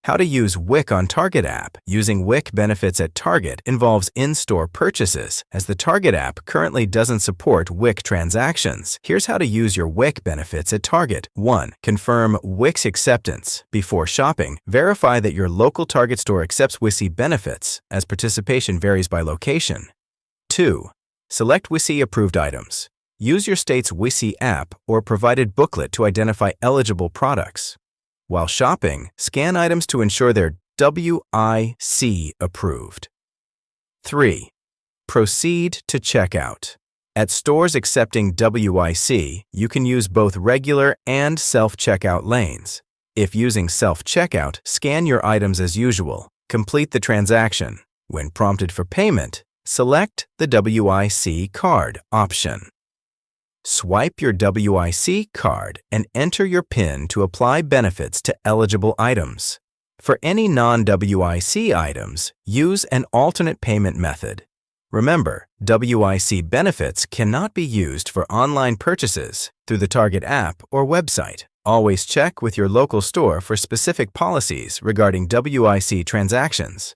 How to use WIC on Target app. Using WIC benefits at Target involves in-store purchases, as the Target app currently doesn't support WIC transactions. Here's how to use your WIC benefits at Target. 1. Confirm WIC's acceptance. Before shopping, verify that your local Target store accepts WIC benefits, as participation varies by location. 2. Select WIC-approved items. Use your state's WIC app or provided booklet to identify eligible products. While shopping, scan items to ensure they're WIC approved. 3. Proceed to checkout. At stores accepting WIC, you can use both regular and self-checkout lanes. If using self-checkout, scan your items as usual. Complete the transaction. When prompted for payment, select the WIC card option. Swipe your WIC card and enter your PIN to apply benefits to eligible items. For any non-WIC items, use an alternate payment method. Remember, WIC benefits cannot be used for online purchases through the Target app or website. Always check with your local store for specific policies regarding WIC transactions.